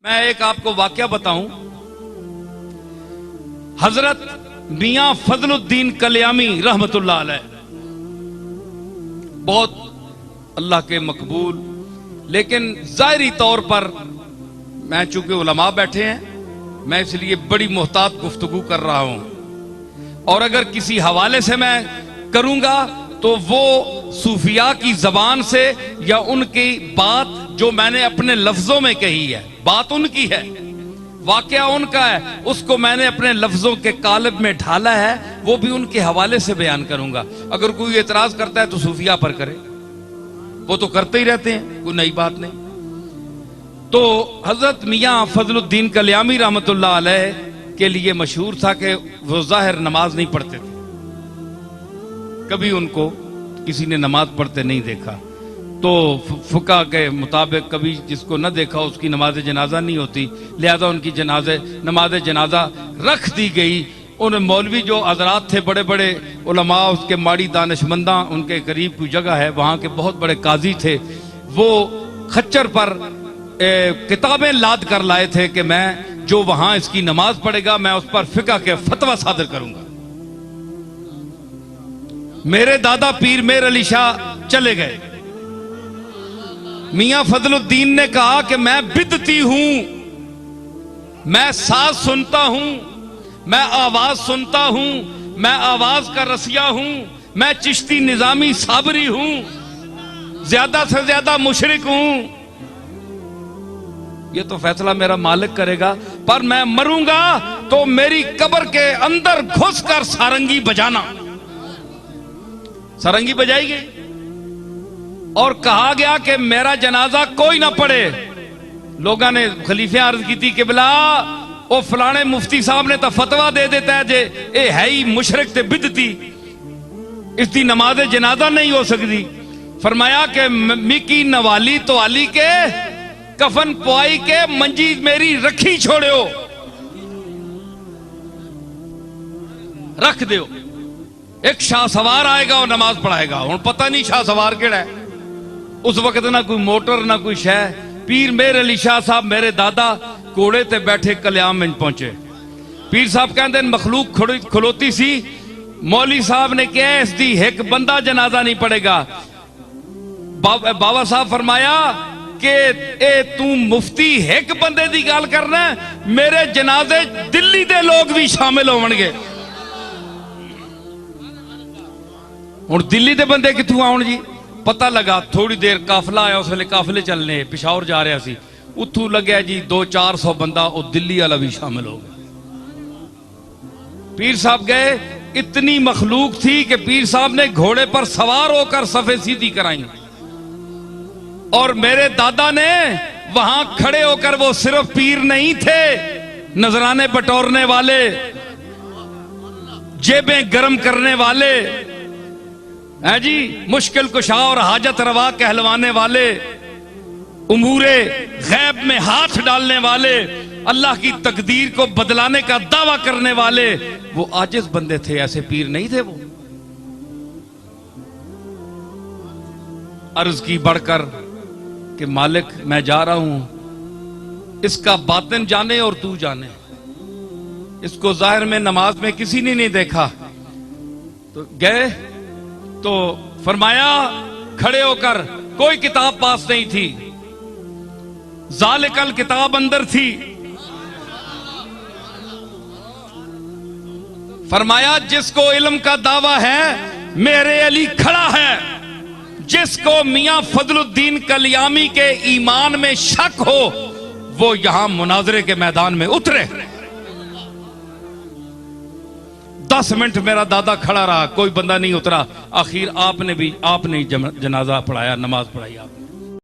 मैं एक आपको वाकया बताऊं। हजरत मियां फजलुद्दीन कल्यामी रहमतुल्लाह अलैह बहुत अल्लाह के मकबूल, लेकिन जाहिरी तौर पर मैं चूंकि उलमा बैठे हैं, मैं इसलिए बड़ी मोहतात गुफ्तगू कर रहा हूं, और अगर किसी हवाले से मैं करूंगा तो वो सूफिया की जबान से या उनकी बात जो मैंने अपने लफ्जों में कही है, बात उनकी है, वाकया उनका है, उसको मैंने अपने लफ्जों के कालिब में ढाला है, वो भी उनके हवाले से बयान करूंगा। अगर कोई एतराज करता है तो सूफिया पर करे, वो तो करते ही रहते हैं, कोई नई बात नहीं। तो हजरत मियां फजलुद्दीन कल्यामी रहमतुल्लाह अलैह के लिए मशहूर था कि वो जाहिर नमाज नहीं पढ़ते थे, कभी उनको किसी ने नमाज पढ़ते नहीं देखा। तो फुका के मुताबिक कभी जिसको न देखा उसकी नमाज जनाजा नहीं होती, लिहाजा उनकी नमाज जनाजा रख दी गई। उन मौलवी जो हजरात थे, बड़े बड़े उलमा, उसके माड़ी दानिशमंदा, उनके करीब कोई जगह है, वहां के बहुत बड़े काजी थे, वो खच्चर पर किताबें लाद कर लाए थे कि मैं जो वहां इसकी नमाज पढ़ेगा मैं उस पर फिका के फतवा सादर करूंगा। मेरे दादा पीर मेर अली शाह चले गए। मियां फजलुद्दीन ने कहा कि मैं बिदती हूं, मैं साज सुनता हूं, मैं आवाज सुनता हूं, मैं आवाज का रसिया हूं, मैं चिश्ती निजामी साबरी हूं, ज्यादा से ज्यादा मुशरिक हूं। ये तो फैसला मेरा मालिक करेगा, पर मैं मरूंगा तो मेरी कब्र के अंदर घुसकर सारंगी बजाना। सारंगी बजाई गई और कहा गया कि मेरा जनाजा कोई ना पढ़े। लोगों ने खलीफे अर्ज की थी कि बिला वो फलाने मुफ्ती साहब ने तो फतवा दे देता है जे ए है ही मुशरिक ते बिदती, इसकी नमाज जनाजा नहीं हो सकती। फरमाया कि मिकी नवाली तो आली के कफन पुआई के मंजी मेरी रखी छोड़ो, रख दो, एक शाह सवार आएगा और नमाज पढ़ाएगा। हुण पता नहीं शाह सवार केड़ा है, उस वक्त ना कोई मोटर ना कोई शह। पीर मेर अली शाह साहब मेरे दादा घोड़े ते बैठे कल्याम में पहुंचे। पीर साहब कहते मखलूक खलोती सी, मौली साहब ने कहा इसकी एक बंदा जनाजा नहीं पड़ेगा। बाबा साहब फरमाया कि ए तू मुफ्ती एक बंदे की गल करना, मेरे जनाजे दिल्ली दे लोग भी शामिल होवणगे। हुण दिल्ली दे बंदे कित्थों आउण जी? पता लगा थोड़ी देर काफिला आया, उस वेले काफिले चलने पिशावर जा रहा सी, उथों लग्या जी 200-400 बंदा, वो दिल्ली वाला भी शामिल हो गया। पीर साहब गए, इतनी मखलूक थी कि पीर साहब ने घोड़े पर सवार होकर सफे सीधी कराई, और मेरे दादा ने वहां खड़े होकर, वो सिर्फ पीर नहीं थे, नजराने बटोरने वाले, जेबें गर्म करने वाले है जी, मुश्किल कुशा और हाजत रवा कहलवाने वाले, उमूरे गैब में हाथ डालने वाले, अल्लाह की तकदीर को बदलाने का दावा करने वाले, वो आजिज बंदे थे, ऐसे पीर नहीं थे वो। अर्ज की बढ़कर कि मालिक मैं जा रहा हूं, इसका बातिन जाने और तू जाने, इसको जाहिर में नमाज में किसी ने नहीं देखा। तो गए तो फरमाया खड़े होकर, कोई किताब पास नहीं थी, जालिकल किताब अंदर थी। फरमाया जिसको इल्म का दावा है मेरे अली खड़ा है, जिसको मियां फजलुद्दीन कल्यामी के ईमान में शक हो वो यहां मुनाजरे के मैदान में उतरे। 10 मिनट मेरा दादा खड़ा रहा, कोई बंदा नहीं उतरा। आखिर आपने जनाजा पढ़ाया, नमाज पढ़ाई आपने।